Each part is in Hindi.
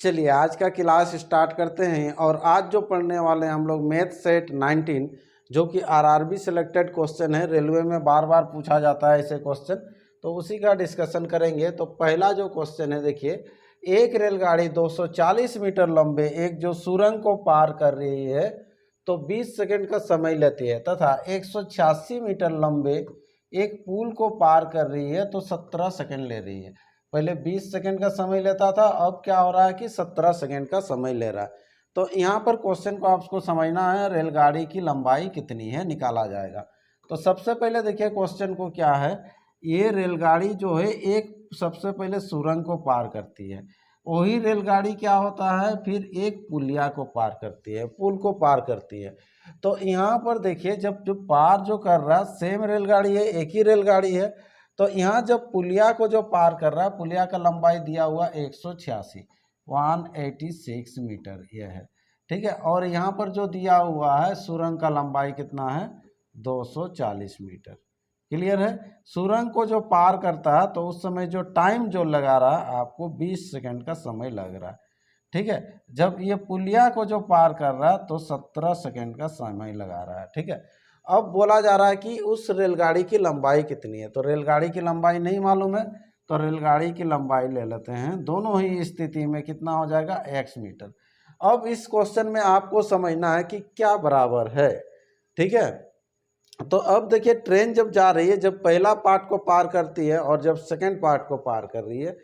चलिए आज का क्लास स्टार्ट करते हैं। और आज जो पढ़ने वाले हैं हम लोग मैथ सेट 19, जो कि आरआरबी सिलेक्टेड क्वेश्चन है। रेलवे में बार बार पूछा जाता है ऐसे क्वेश्चन, तो उसी का डिस्कशन करेंगे। तो पहला जो क्वेश्चन है देखिए, एक रेलगाड़ी 240 मीटर लंबे एक जो सुरंग को पार कर रही है तो 20 सेकंड का समय लेती है, तथा 186 मीटर लंबे एक पुल को पार कर रही है तो 17 सेकंड ले रही है। पहले 20 सेकंड का समय लेता था, अब क्या हो रहा है कि 17 सेकंड का समय ले रहा है। तो यहाँ पर क्वेश्चन को आपको समझना है, रेलगाड़ी की लंबाई कितनी है निकाला जाएगा। तो सबसे पहले देखिए क्वेश्चन को क्या है, ये रेलगाड़ी जो है एक सबसे पहले सुरंग को पार करती है, वही रेलगाड़ी क्या होता है फिर एक पुलिया को पार करती है, पुल को पार करती है। तो यहाँ पर देखिए जब जो पार जो कर रहा है सेम रेलगाड़ी है, एक ही रेलगाड़ी है। तो यहाँ जब पुलिया को जो पार कर रहा है, पुलिया का लंबाई दिया हुआ 186 मीटर यह है, ठीक है। और यहाँ पर जो दिया हुआ है सुरंग का लंबाई कितना है 240 मीटर। क्लियर है। सुरंग को जो पार करता है तो उस समय जो टाइम जो लगा रहा है आपको 20 सेकंड का समय लग रहा है, ठीक है। जब ये पुलिया को जो पार कर रहा है तो 17 सेकंड का समय लगा रहा है, ठीक है। अब बोला जा रहा है कि उस रेलगाड़ी की लंबाई कितनी है। तो रेलगाड़ी की लंबाई नहीं मालूम है तो रेलगाड़ी की लंबाई ले लेते हैं, दोनों ही स्थिति में कितना हो जाएगा x मीटर। अब इस क्वेश्चन में आपको समझना है कि क्या बराबर है, ठीक है। तो अब देखिए ट्रेन जब जा रही है, जब पहला पार्ट को पार करती है और जब सेकंड पार्ट को पार कर रही है,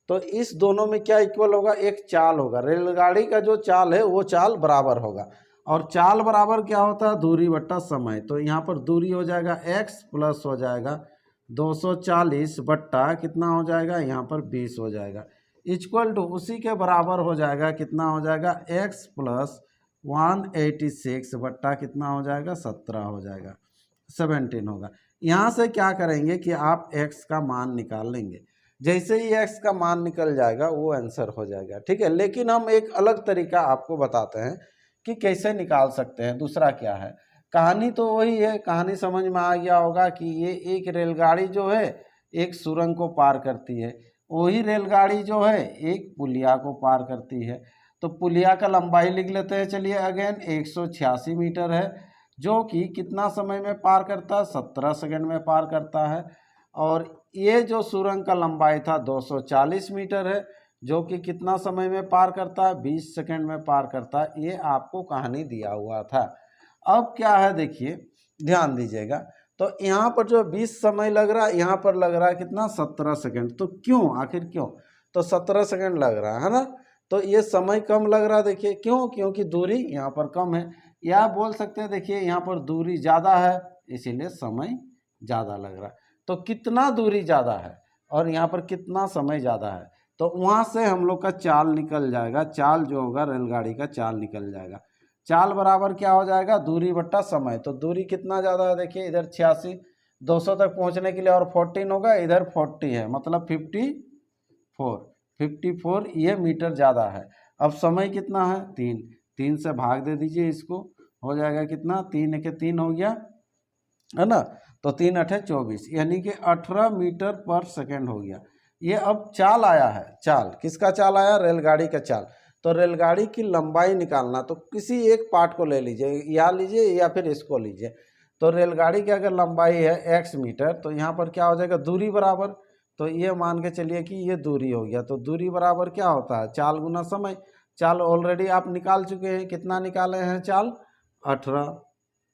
तो इस दोनों में क्या इक्वल होगा, एक चाल होगा। रेलगाड़ी का जो चाल है वो चाल बराबर होगा। और चाल बराबर क्या होता है, दूरी बट्टा समय। तो यहाँ पर दूरी हो जाएगा x प्लस हो जाएगा 240 बट्टा कितना हो जाएगा, यहाँ पर 20 हो जाएगा, इक्वल टू उसी के बराबर हो जाएगा, कितना हो जाएगा x प्लस 186 बट्टा कितना हो जाएगा 17 हो जाएगा, 17 होगा। यहाँ से क्या करेंगे कि आप x का मान निकाल लेंगे। जैसे ही x का मान निकल जाएगा वो आंसर हो जाएगा, ठीक है। लेकिन हम एक अलग तरीका आपको बताते हैं कि कैसे निकाल सकते हैं। दूसरा क्या है, कहानी तो वही है, कहानी समझ में आ गया होगा कि ये एक रेलगाड़ी जो है एक सुरंग को पार करती है, वही रेलगाड़ी जो है एक पुलिया को पार करती है। तो पुलिया का लंबाई लिख लेते हैं, चलिए अगेन 186 मीटर है, जो कि कितना समय में पार करता है 17 सेकंड में पार करता है। और ये जो सुरंग का लंबाई था 240 मीटर है, जो कि कितना समय में पार करता है 20 सेकंड में पार करता है। ये आपको कहानी दिया हुआ था। अब क्या है देखिए ध्यान दीजिएगा, तो यहाँ पर जो 20 समय लग रहा है, यहाँ पर लग रहा है कितना 17 सेकंड। तो क्यों, आखिर क्यों, तो 17 सेकंड लग रहा है ना। तो ये समय कम लग रहा है, देखिए क्यों, क्योंकि दूरी यहाँ पर कम है। या बोल सकते हैं देखिए यहाँ पर दूरी ज़्यादा है इसीलिए समय ज़्यादा लग रहा है। तो कितना दूरी ज़्यादा है और यहाँ पर कितना समय ज़्यादा है, तो वहाँ से हम लोग का चाल निकल जाएगा। चाल जो होगा रेलगाड़ी का चाल निकल जाएगा। चाल बराबर क्या हो जाएगा, दूरी बट्टा समय। तो दूरी कितना ज़्यादा है देखिए, इधर 86, 200 तक पहुँचने के लिए और 14 होगा, इधर 40 है, मतलब 54 ये मीटर ज़्यादा है। अब समय कितना है 3 से भाग दे दीजिए इसको, हो जाएगा कितना 3 के 3 हो गया है ना। तो 3 8 24, यानी कि 18 मीटर पर सेकंड हो गया। ये अब चाल आया है, चाल किसका चाल आया, रेलगाड़ी का चाल। तो रेलगाड़ी की लंबाई निकालना, तो किसी एक पार्ट को ले लीजिए, या लीजिए या फिर इसको लीजिए। तो रेलगाड़ी की अगर लंबाई है x मीटर, तो यहाँ पर क्या हो जाएगा दूरी बराबर, तो ये मान के चलिए कि ये दूरी हो गया। तो दूरी बराबर क्या होता है, चाल गुना समय। चाल ऑलरेडी आप निकाल चुके हैं, कितना निकाले हैं चाल 18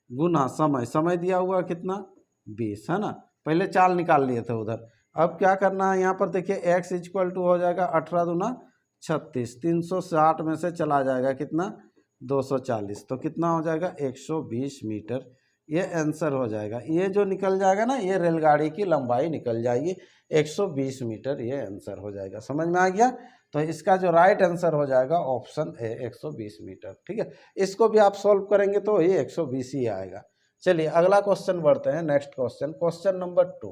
गुना समय, समय दिया हुआ कितना 20 है ना। पहले चाल निकाल लिए थे उधर। अब क्या करना है, यहाँ पर देखिए x इक्वल टू हो जाएगा 18 दूना 36, 360 में से चला जाएगा कितना 240, तो कितना हो जाएगा 120 मीटर। ये आंसर हो जाएगा। ये जो निकल जाएगा ना, ये रेलगाड़ी की लंबाई निकल जाएगी 120 मीटर, ये आंसर हो जाएगा। समझ में आ गया। तो इसका जो राइट आंसर हो जाएगा ऑप्शन ए 120 मीटर, ठीक है। इसको भी आप सॉल्व करेंगे तो ये 120 ही आएगा। चलिए अगला क्वेश्चन बढ़ते हैं, नेक्स्ट क्वेश्चन, क्वेश्चन नंबर 2,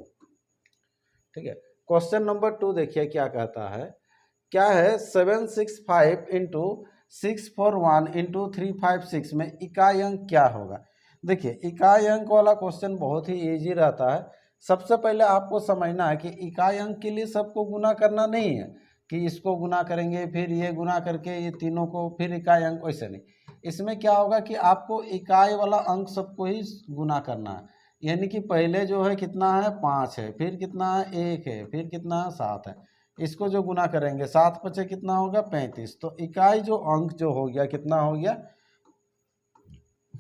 ठीक है। क्वेश्चन नंबर 2 देखिए क्या कहता है, क्या है 765 इंटू 641 इंटू 356 में इकाई अंक क्या होगा। देखिए इकाई अंक वाला क्वेश्चन बहुत ही इजी रहता है। सबसे पहले आपको समझना है कि इकाई अंक के लिए सबको गुना करना नहीं है, कि इसको गुना करेंगे फिर ये गुना करके ये तीनों को फिर इकाई अंक, वैसे नहीं। इसमें क्या होगा कि आपको इकाई वाला अंक सबको ही गुना करना है, यानी कि पहले जो है कितना है 5 है, फिर कितना है 1 है, फिर कितना है 7 है, इसको जो गुना करेंगे 7 पचे कितना होगा 35। तो इकाई जो अंक जो हो गया कितना हो गया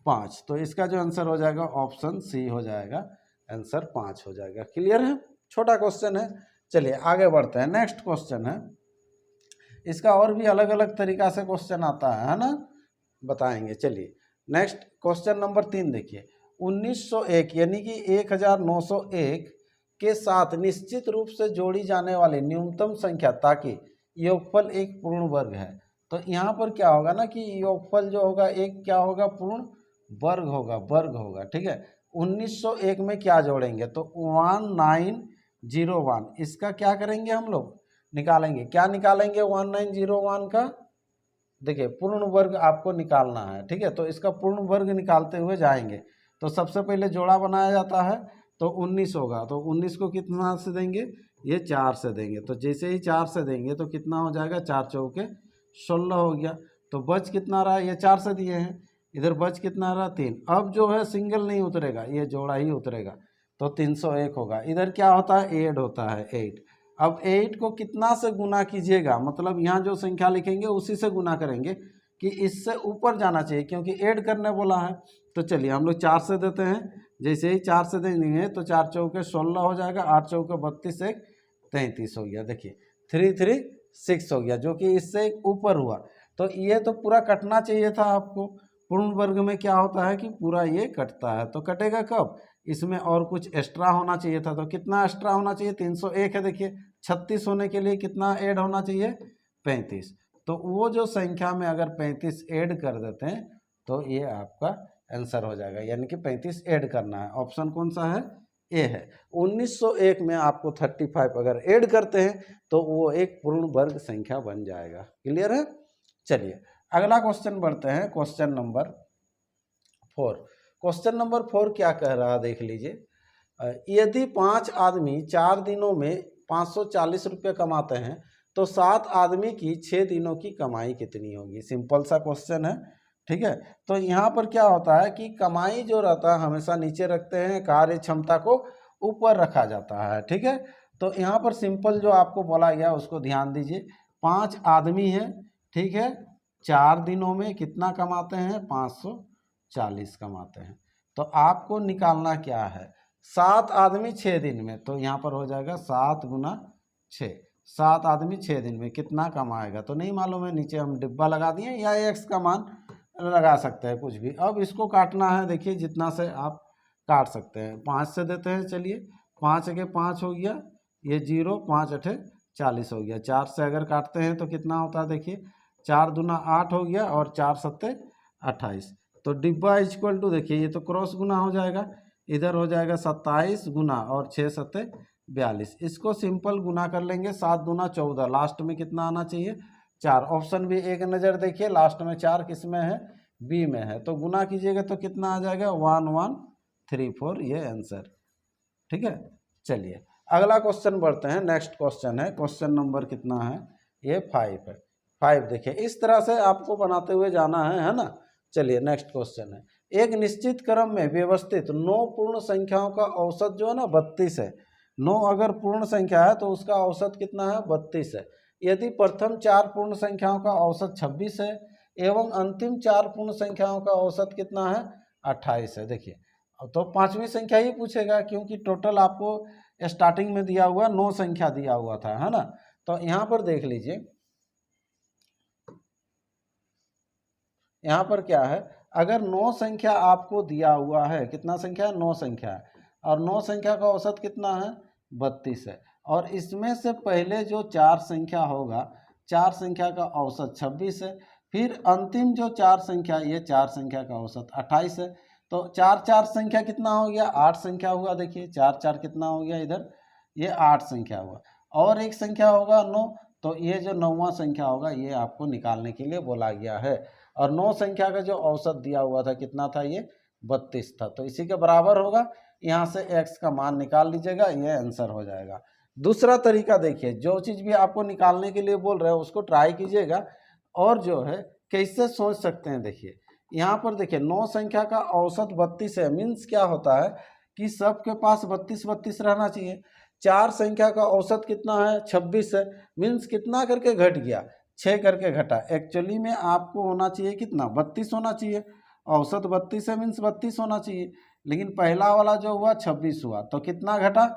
5। तो इसका जो आंसर हो जाएगा ऑप्शन सी हो जाएगा, आंसर 5 हो जाएगा। क्लियर है, छोटा क्वेश्चन है। चलिए आगे बढ़ते हैं, नेक्स्ट क्वेश्चन है। इसका और भी अलग अलग तरीका से क्वेश्चन आता है ना, बताएंगे। चलिए नेक्स्ट क्वेश्चन नंबर 3 देखिए। 1901 यानी कि 1901 के साथ निश्चित रूप से जोड़ी जाने वाली न्यूनतम संख्या ताकि योगफल एक पूर्ण वर्ग है। तो यहाँ पर क्या होगा ना कि योगफल जो होगा एक क्या होगा पूर्ण वर्ग होगा, ठीक है। 1901 में क्या जोड़ेंगे तो 1901, इसका क्या करेंगे हम लोग निकालेंगे, क्या निकालेंगे 1901 का, देखिए पूर्ण वर्ग आपको निकालना है, ठीक है। तो इसका पूर्ण वर्ग निकालते हुए जाएंगे। तो सबसे पहले जोड़ा बनाया जाता है, तो 19 होगा, तो 19 को कितना से देंगे, ये 4 से देंगे। तो जैसे ही 4 से देंगे तो कितना हो जाएगा, 4 चौके 16 हो गया। तो बच कितना रहा, ये 4 से दिए हैं, इधर बच कितना रहा 3। अब जो है सिंगल नहीं उतरेगा, ये जोड़ा ही उतरेगा, तो 301 होगा। इधर क्या होता है ऐड होता है 8। अब 8 को कितना से गुना कीजिएगा, मतलब यहाँ जो संख्या लिखेंगे उसी से गुना करेंगे कि इससे ऊपर जाना चाहिए क्योंकि ऐड करने बोला है। तो चलिए हम लोग 4 से देते हैं, जैसे ही 4 से देंगे तो 4 चौके 16 हो जाएगा, 8 चौके 32, 1 33 हो गया। देखिए 336 हो गया, जो कि इससे ऊपर हुआ। तो ये तो पूरा कटना चाहिए था आपको, पूर्ण वर्ग में क्या होता है कि पूरा ये कटता है। तो कटेगा कब, इसमें और कुछ एक्स्ट्रा होना चाहिए था। तो कितना एक्स्ट्रा होना चाहिए, 301 है, देखिए 36 होने के लिए कितना ऐड होना चाहिए 35। तो वो जो संख्या में अगर 35 ऐड कर देते हैं तो ये आपका आंसर हो जाएगा, यानी कि 35 ऐड करना है। ऑप्शन कौन सा है, ए है। 1901 में आपको 35 अगर ऐड करते हैं तो वो एक पूर्ण वर्ग संख्या बन जाएगा। क्लियर है। चलिए अगला क्वेश्चन बढ़ते हैं, क्वेश्चन नंबर 4। क्वेश्चन नंबर 4 क्या कह रहा है देख लीजिए। यदि 5 आदमी 4 दिनों में 540 रुपये कमाते हैं तो 7 आदमी की 6 दिनों की कमाई कितनी होगी। सिंपल सा क्वेश्चन है, ठीक है। तो यहाँ पर क्या होता है कि कमाई जो रहता है हमेशा नीचे रखते हैं, कार्य क्षमता को ऊपर रखा जाता है, ठीक है। तो यहाँ पर सिंपल जो आपको बोला गया उसको ध्यान दीजिए। 5 आदमी हैं, ठीक है, 4 दिनों में कितना कमाते हैं 540 कमाते हैं। तो आपको निकालना क्या है, 7 आदमी 6 दिन में, तो यहाँ पर हो जाएगा 7 गुना 6। 7 आदमी 6 दिन में कितना कमाएगा तो नहीं मालूम है, नीचे हम डिब्बा लगा दिए या एक्स का मान लगा सकते हैं कुछ भी। अब इसको काटना है, देखिए जितना से आप काट सकते हैं। 5 से देते हैं, चलिए 5 के 5 हो गया, ये 0, 5 अठे 40 हो गया। 4 से अगर काटते हैं तो कितना होता है, देखिए 4 दूना 8 हो गया और 4 सत्ते 28। तो डिब्बा इक्वल टू, देखिए ये तो क्रॉस गुना हो जाएगा, इधर हो जाएगा 27 गुना और 6 सत्ते 42। इसको सिंपल गुना कर लेंगे, 7 दूना 14, लास्ट में कितना आना चाहिए 4। ऑप्शन भी एक नज़र देखिए, लास्ट में 4 किस में है, बी में है। तो गुना कीजिएगा तो कितना आ जाएगा 1134, ये आंसर, ठीक है। चलिए अगला क्वेश्चन बढ़ते हैं, नेक्स्ट क्वेश्चन है, क्वेश्चन नंबर कितना है, ये 5 है। 5 देखिए इस तरह से आपको बनाते हुए जाना है ना। चलिए नेक्स्ट क्वेश्चन है, एक निश्चित क्रम में व्यवस्थित 9 पूर्ण संख्याओं का औसत जो है ना 32 है। 9 अगर पूर्ण संख्या है तो उसका औसत कितना है 32 है। यदि प्रथम 4 पूर्ण संख्याओं का औसत 26 है एवं अंतिम 4 पूर्ण संख्याओं का औसत कितना है 28 है। देखिए तो 5वीं संख्या ही पूछेगा क्योंकि टोटल आपको स्टार्टिंग में दिया हुआ 9 संख्या दिया हुआ था, है ना। तो यहाँ पर देख लीजिए, यहाँ पर क्या है, अगर 9 संख्या आपको दिया हुआ है, कितना संख्या है 9 संख्या है, और 9 संख्या का औसत कितना है 32 है, और इसमें से पहले जो 4 संख्या होगा, 4 संख्या का औसत 26 है, फिर अंतिम जो 4 संख्या, ये 4 संख्या का औसत 28 है। तो 4 4 संख्या कितना हो गया 8 संख्या हुआ। देखिए 4 4 कितना हो गया, इधर ये 8 संख्या हुआ, और एक संख्या होगा 9, तो ये जो 9वां संख्या होगा ये आपको निकालने के लिए बोला गया है। और 9 संख्या का जो औसत दिया हुआ था कितना था, ये 32 था। तो इसी के बराबर होगा, यहाँ से x का मान निकाल लीजिएगा, ये आंसर हो जाएगा। दूसरा तरीका देखिए, जो चीज़ भी आपको निकालने के लिए बोल रहे हैं उसको ट्राई कीजिएगा और जो है कैसे सोच सकते हैं। देखिए यहाँ पर देखिए 9 संख्या का औसत 32 है, मीन्स क्या होता है कि सबके पास 32 रहना चाहिए। 4 संख्या का औसत कितना है 26 है, मीन्स कितना करके घट गया 6 करके घटा। एक्चुअली में आपको होना चाहिए कितना 32 होना चाहिए, औसत 32 है मीन्स 32 होना चाहिए, लेकिन पहला वाला जो हुआ 26 हुआ तो कितना घटा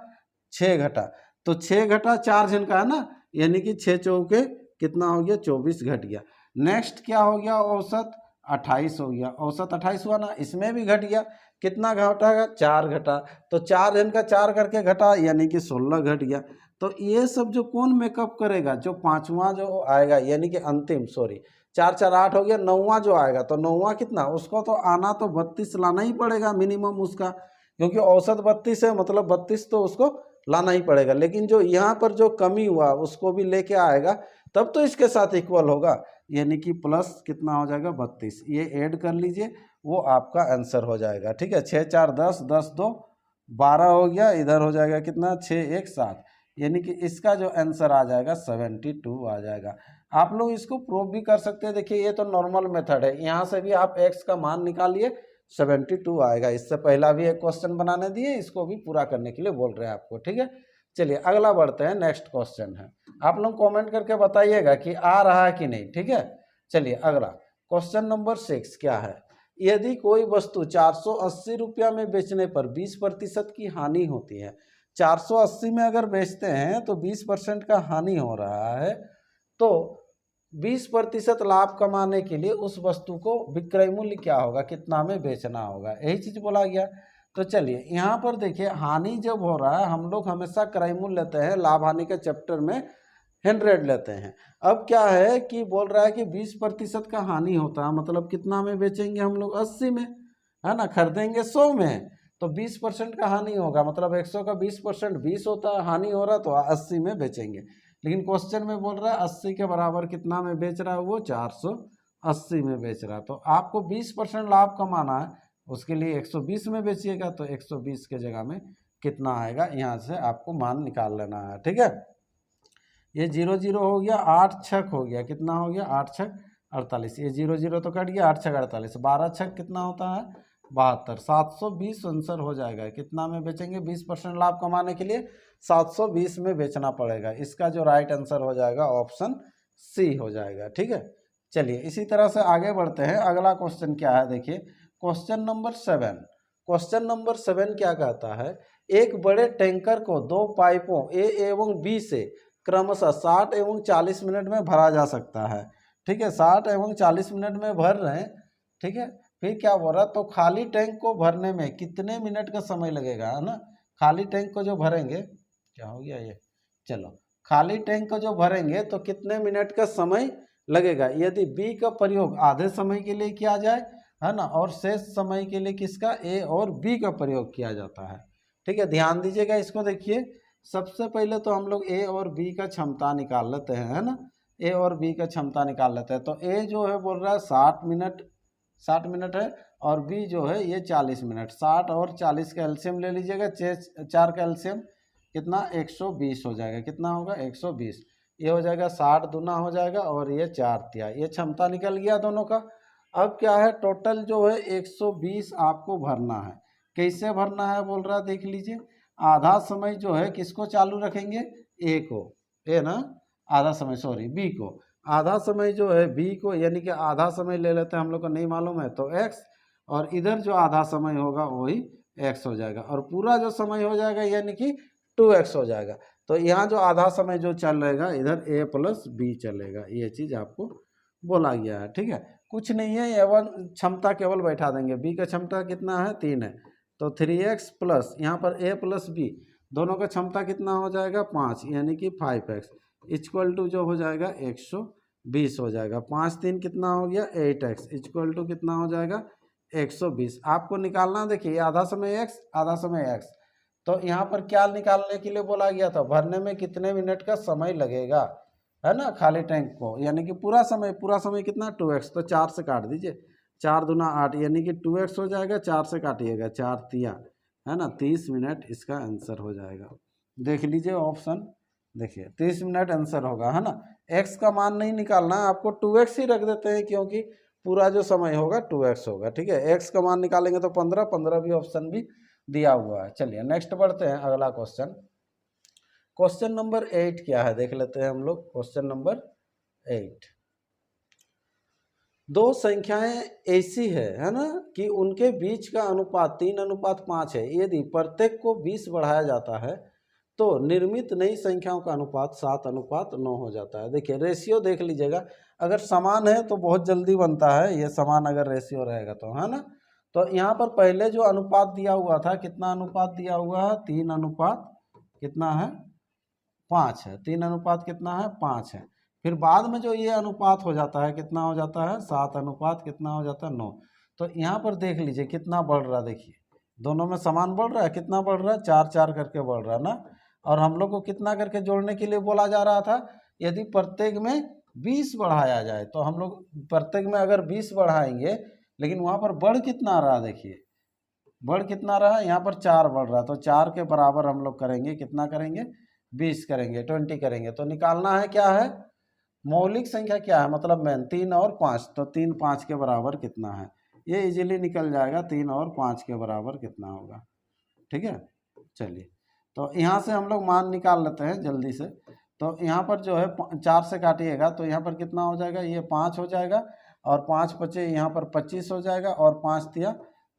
6 घटा। तो 6 घटा 4 जन का है ना, यानी कि 6 चौके कितना हो गया 24 घट गया। नेक्स्ट क्या हो गया औसत 28 हो गया, औसत 28 हुआ ना, इसमें भी घट गया, कितना घटागा 4 घटा। तो 4 जन का 4 करके घटा यानी कि 16 घट गया। तो ये सब जो कौन मेकअप करेगा, जो पांचवा जो आएगा यानी कि अंतिम, सॉरी 4 4 8 हो गया, नौवां जो आएगा तो नौवां कितना, उसको तो आना तो 32 लाना ही पड़ेगा मिनिमम उसका, क्योंकि औसत 32 है मतलब 32 तो उसको लाना ही पड़ेगा। लेकिन जो यहाँ पर जो कमी हुआ उसको भी लेके आएगा तब तो इसके साथ इक्वल होगा, यानी कि प्लस कितना हो जाएगा 32। ये ऐड कर लीजिए, वो आपका आंसर हो जाएगा। ठीक है, 6 4 10, 10 2 12 हो गया, इधर हो जाएगा कितना 6 1 7, यानी कि इसका जो आंसर आ जाएगा 72 आ जाएगा। आप लोग इसको प्रूव भी कर सकते हैं। देखिए ये तो नॉर्मल मेथड है, यहाँ से भी आप x का मान निकालिए 72 आएगा। इससे पहला भी एक क्वेश्चन बनाने दिए, इसको भी पूरा करने के लिए बोल रहे हैं आपको। ठीक है, चलिए अगला बढ़ते हैं। नेक्स्ट क्वेश्चन है, आप लोग कमेंट करके बताइएगा कि आ रहा है कि नहीं। ठीक है, चलिए अगला क्वेश्चन नंबर 6 क्या है। यदि कोई वस्तु 480 रुपया में बेचने पर 20% की हानि होती है, 480 में अगर बेचते हैं तो 20% का हानि हो रहा है, तो 20% लाभ कमाने के लिए उस वस्तु को विक्रय मूल्य क्या होगा, कितना में बेचना होगा, यही चीज बोला गया। तो चलिए यहाँ पर देखिए हानि जब हो रहा है, हम लोग हमेशा क्रय मूल्य लेते हैं, लाभ हानि के चैप्टर में 100 लेते हैं। अब क्या है कि बोल रहा है कि 20% का हानि होता है, मतलब कितना में बेचेंगे हम लोग 80 में, है ना, खरीदेंगे 100 में, तो 20% का हानि होगा, मतलब 100 का 20% 20 होता है, हानि हो रहा तो 80 में बेचेंगे। लेकिन क्वेश्चन में बोल रहा है 80 के बराबर कितना में बेच रहा है, वो 480 में बेच रहा है। तो आपको 20% लाभ कमाना है, उसके लिए 120 में बेचिएगा, तो 120 के जगह में कितना आएगा, यहाँ से आपको मान निकाल लेना है। ठीक है, ये 0 0 हो गया, 8 छक हो गया, कितना हो गया 8 छक 48, ये 0 0 तो कट गया, 8 छक 48, 12 छक कितना होता है 72, 720 आंसर हो जाएगा। कितना में बेचेंगे, 20% लाभ कमाने के लिए 720 में बेचना पड़ेगा। इसका जो राइट आंसर हो जाएगा ऑप्शन सी हो जाएगा। ठीक है, चलिए इसी तरह से आगे बढ़ते हैं। अगला क्वेश्चन क्या है, देखिए क्वेश्चन नंबर 7। क्वेश्चन नंबर 7 क्या कहता है, एक बड़े टैंकर को दो पाइपों ए एवं बी से क्रमशः 60 एवं 40 मिनट में भरा जा सकता है। ठीक है, 60 एवं 40 मिनट में भर रहे हैं। ठीक है, फिर क्या बोल रहा, तो खाली टैंक को भरने में कितने मिनट का समय लगेगा, है ना। खाली टैंक को जो भरेंगे, क्या हो गया ये, चलो खाली टैंक को जो भरेंगे तो कितने मिनट का समय लगेगा, यदि बी का प्रयोग आधे समय के लिए किया जाए, है ना, और शेष समय के लिए किसका, ए और बी का प्रयोग किया जाता है। ठीक है, ध्यान दीजिएगा इसको। देखिए सबसे पहले तो हम लोग ए और बी का क्षमता निकाल लेते हैं, है ना, ए और बी का क्षमता निकाल लेते हैं। तो ए जो है बोल रहा है 60 मिनट है, और बी जो है ये 40 मिनट। 60 और 40 का एलसीएम ले लीजिएगा, 4 का एलसीएम कितना 120 हो जाएगा, कितना होगा 120, ये हो जाएगा 60 दूना हो जाएगा, और ये 4 तिया, ये क्षमता निकल गया दोनों का। अब क्या है, टोटल जो है 120 आपको भरना है। कैसे भरना है बोल रहा है, देख लीजिए। आधा समय जो है किसको चालू रखेंगे, ए को, ए ना, आधा समय सॉरी बी को, आधा समय जो है बी को, यानी कि आधा समय ले लेते हैं, हम लोग को नहीं मालूम है तो एक्स, और इधर जो आधा समय होगा वही एक्स हो जाएगा, और पूरा जो समय हो जाएगा यानी कि 2x हो जाएगा। तो यहाँ जो आधा समय जो चल रहेगा इधर a प्लस बी चलेगा, ये चीज़ आपको बोला गया है। ठीक है, कुछ नहीं है, एवं क्षमता केवल बैठा देंगे। बी का क्षमता कितना है 3 है, तो 3x प्लस यहाँ पर a प्लस बी दोनों का क्षमता कितना हो जाएगा 5, यानी कि 5x इक्वल टू जो हो जाएगा 120 हो जाएगा। 5 3 कितना हो गया 8x इक्वल टू कितना हो जाएगा 120। आपको निकालना, देखिए आधा समय x आधा समय x, तो यहाँ पर क्या निकालने के लिए बोला गया था, भरने में कितने मिनट का समय लगेगा, है ना, खाली टैंक को, यानी कि पूरा समय कितना 2x, तो 4 से काट दीजिए, 4 दूना 8 यानी कि 2x हो जाएगा, 4 से काटिएगा, 4 तिया, है ना, 30 मिनट इसका आंसर हो जाएगा। देख लीजिए ऑप्शन, देखिए 30 मिनट आंसर होगा, है ना। x का मान नहीं निकालना है आपको, 2x ही रख देते हैं क्योंकि पूरा जो समय होगा 2x होगा, ठीक है। x का मान निकालेंगे तो 15, 15 भी ऑप्शन भी दिया हुआ है। चलिए नेक्स्ट बढ़ते हैं, अगला क्वेश्चन। क्वेश्चन नंबर 8 क्या है देख लेते हैं हम लोग। क्वेश्चन नंबर 8, दो संख्याएं ऐसी है ना, कि उनके बीच का अनुपात 3:5 है। यदि प्रत्येक को 20 बढ़ाया जाता है तो निर्मित नई संख्याओं का अनुपात 7:9 हो जाता है। देखिए रेशियो देख लीजिएगा, अगर समान है तो बहुत जल्दी बनता है, ये समान अगर रेशियो रहेगा तो, है ना। तो यहाँ पर पहले जो अनुपात दिया हुआ था, कितना अनुपात दिया हुआ है, 3:5 कितना है, 5 है। 3:5 कितना है, 5 है। फिर बाद में जो ये अनुपात हो जाता है, कितना हो जाता है, 7 कितना हो जाता है, 9। तो यहाँ पर देख लीजिए कितना बढ़ रहा है, देखिए दोनों में समान बढ़ रहा है, कितना बढ़ रहा है, 4 करके बढ़ रहा है ना। और हम लोग को कितना करके जोड़ने के लिए बोला जा रहा था, यदि प्रत्येक में 20 बढ़ाया जाए तो हम लोग प्रत्येक में अगर 20 बढ़ाएंगे, लेकिन वहाँ पर बढ़ कितना रहा, देखिए बढ़ कितना रहा, यहाँ पर 4 बढ़ रहा, तो 4 के बराबर हम लोग करेंगे, कितना करेंगे, 20 करेंगे, 20 करेंगे। तो निकालना है क्या है, मौलिक संख्या क्या है, मतलब मैन 3 और 5, तो 3 5 के बराबर कितना है, ये इजीली निकल जाएगा, 3 और 5 के बराबर कितना होगा, ठीक है। चलिए तो यहाँ से हम लोग मान निकाल लेते हैं जल्दी से। तो यहाँ पर जो है 4 से काटिएगा तो यहाँ पर कितना हो जाएगा, ये 5 हो जाएगा, और 5 बचे यहाँ पर 25 हो जाएगा, और 5 दिया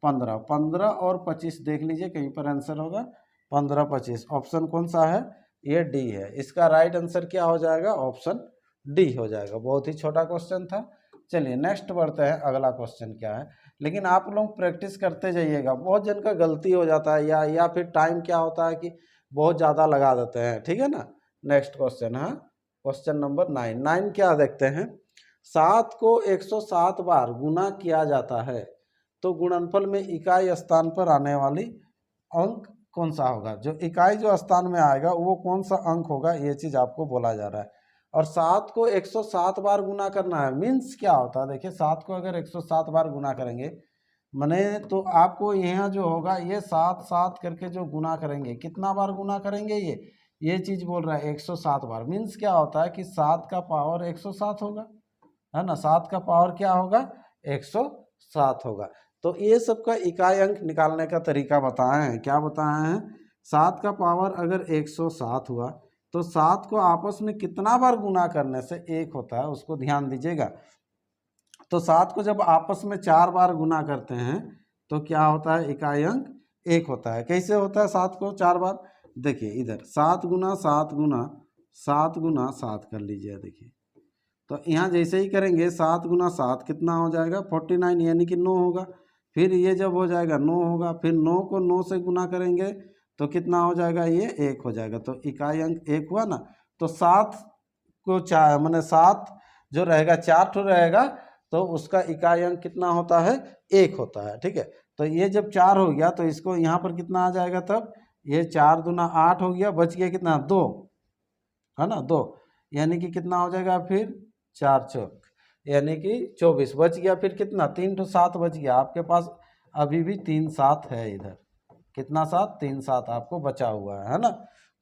15, 15 और 25 देख लीजिए कहीं पर आंसर होगा 15 25। ऑप्शन कौन सा है, ये डी है। इसका राइट आंसर क्या हो जाएगा, ऑप्शन डी हो जाएगा। बहुत ही छोटा क्वेश्चन था। चलिए नेक्स्ट बढ़ते हैं, अगला क्वेश्चन क्या है। लेकिन आप लोग प्रैक्टिस करते जाइएगा, बहुत जन का गलती हो जाता है, या फिर टाइम क्या होता है कि बहुत ज़्यादा लगा देते हैं, ठीक है ना। नेक्स्ट क्वेश्चन है क्वेश्चन नंबर 9 क्या देखते हैं। 7 को 107 बार गुना किया जाता है तो गुणनफल में इकाई स्थान पर आने वाली अंक कौन सा होगा। जो इकाई जो स्थान में आएगा वो कौन सा अंक होगा, ये चीज़ आपको बोला जा रहा है। और 7 को 107 बार गुना करना है, मीन्स क्या होता है, देखिए 7 को अगर 107 बार गुना करेंगे मने, तो आपको यहाँ जो होगा ये 7 7 करके जो गुना करेंगे, कितना बार गुना करेंगे, ये चीज़ बोल रहा है 107 बार। मीन्स क्या होता है कि 7 का पावर 107 होगा, है ना। 7 का पावर क्या होगा, 107 होगा। तो ये सब का इकाई अंक निकालने का तरीका बताए हैं, क्या बताए हैं। 7 का पावर अगर 107 हुआ तो 7 को आपस में कितना बार गुना करने से 1 होता है, उसको ध्यान दीजिएगा। तो 7 को जब आपस में 4 बार गुना करते हैं तो क्या होता है, इकाई अंक 1 होता है। कैसे होता है 7 को 4 बार, देखिए इधर 7 गुना 7 गुना 7 गुना 7 कर लीजिए, देखिए तो यहाँ जैसे ही करेंगे 7 गुना 7 कितना हो जाएगा, 49, यानी कि 9 होगा। फिर ये जब हो जाएगा 9 होगा, फिर 9 को 9 से गुना करेंगे तो कितना हो जाएगा, ये 1 हो जाएगा। तो इकाई अंक 1 हुआ ना। तो 7 को 4 मैंने 7 जो रहेगा 4 ठो रहेगा, तो उसका इकाई अंक कितना होता है, 1 होता है, ठीक है। तो ये जब 4 हो गया तो इसको यहाँ पर कितना आ जाएगा, तब ये 4 दूना 8 हो गया, बच गया कितना, 2, है ना, 2, यानी कि कितना हो जाएगा, फिर 4 चौक यानी कि 24 बच गया। फिर कितना, 3 तो 7 बच गया आपके पास, अभी भी 3 7 है इधर, कितना 7, 3 7 आपको बचा हुआ है ना।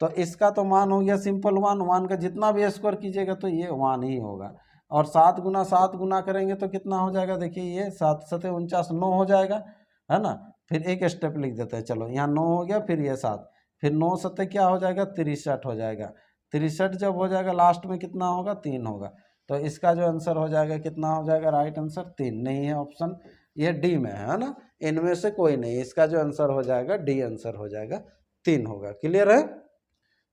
तो इसका तो मान हो गया सिंपल 1, 1 का जितना भी स्क्वायर कीजिएगा तो ये 1 ही होगा। और 7 गुना 7 गुना करेंगे तो कितना हो जाएगा, देखिए ये 7 7 49, 9 हो जाएगा, है ना। फिर एक स्टेप लिख देते हैं, चलो यहाँ 9 हो गया, फिर ये 7, फिर 9 7 क्या हो जाएगा, 63 हो जाएगा। 63 जब हो जाएगा लास्ट में कितना होगा, 3 होगा। तो इसका जो आंसर हो जाएगा कितना हो जाएगा, राइट आंसर 3 नहीं है, ऑप्शन ये डी में है ना। इनमें से कोई नहीं, इसका जो आंसर हो जाएगा डी आंसर हो जाएगा, 3 होगा। क्लियर है।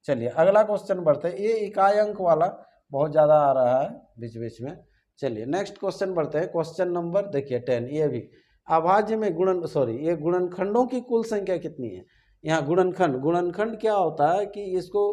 चलिए अगला क्वेश्चन बढ़ते हैं। ये इकाई अंक वाला बहुत ज़्यादा आ रहा है बीच बीच में। चलिए नेक्स्ट क्वेश्चन बढ़ते हैं, क्वेश्चन नंबर देखिए 10। ये भी अभाज्य में ये गुणनखंडों की कुल संख्या कितनी है। यहाँ गुणनखंड क्या होता है कि इसको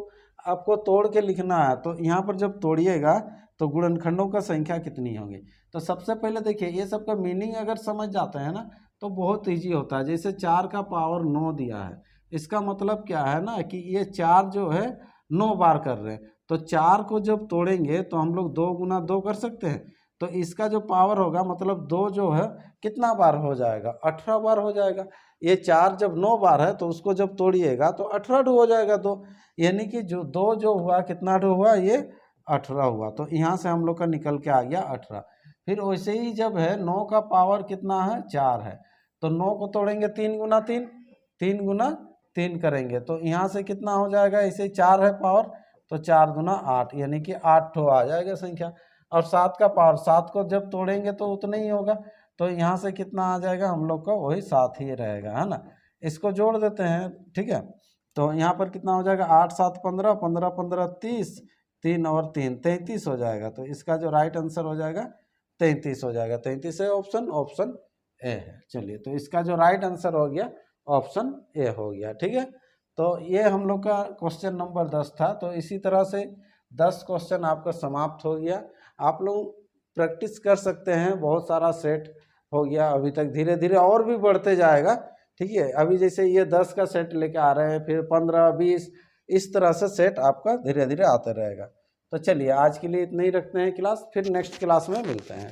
आपको तोड़ के लिखना है। तो यहाँ पर जब तोड़िएगा तो गुणनखंडों का संख्या कितनी होगी। तो सबसे पहले देखिए ये सब का मीनिंग अगर समझ जाते हैं ना तो बहुत ईजी होता है। जैसे 4 का पावर 9 दिया है, इसका मतलब क्या है ना कि ये 4 जो है 9 बार कर रहे हैं। तो 4 को जब तोड़ेंगे तो हम लोग 2 गुना 2 कर सकते हैं। तो इसका जो पावर होगा मतलब 2 जो है कितना बार हो जाएगा, 18 बार हो जाएगा। ये 4 जब 9 बार है तो उसको जब तोड़िएगा तो 18 हो जाएगा 2, यानी कि जो 2 जो हुआ कितना हुआ, ये 18 हुआ। तो यहाँ से हम लोग का निकल के आ गया 18। फिर वैसे ही जब है 9 का पावर कितना है, 4 है, तो 9 को तोड़ेंगे 3 गुना 3, 3 गुना 3 करेंगे तो यहाँ से कितना हो जाएगा, ऐसे 4 है पावर तो 4 दूना 8, यानी कि 8 ठो आ जाएगा संख्या। और 7 का पावर, 7 को जब तोड़ेंगे तो उतना ही होगा, तो यहाँ से कितना आ जाएगा हम लोग का, वही 7 ही रहेगा, है ना। इसको जोड़ देते हैं, ठीक है। तो यहाँ पर कितना हो जाएगा, 8 7 15, 15 15 30, 3 और 3 33 हो जाएगा। तो इसका जो राइट आंसर हो जाएगा 33 हो जाएगा। 33 है ऑप्शन, ऑप्शन ए है। चलिए, तो इसका जो राइट आंसर हो गया ऑप्शन ए हो गया, ठीक है। तो ये हम लोग का क्वेश्चन नंबर 10 था। तो इसी तरह से 10 क्वेश्चन आपका समाप्त हो गया। आप लोग प्रैक्टिस कर सकते हैं, बहुत सारा सेट हो गया अभी तक, धीरे धीरे और भी बढ़ते जाएगा, ठीक है। अभी जैसे ये 10 का सेट लेके आ रहे हैं, फिर 15 20 इस तरह से सेट आपका धीरे धीरे आता रहेगा। तो चलिए, आज के लिए इतना ही रखते हैं क्लास, फिर नेक्स्ट क्लास में मिलते हैं।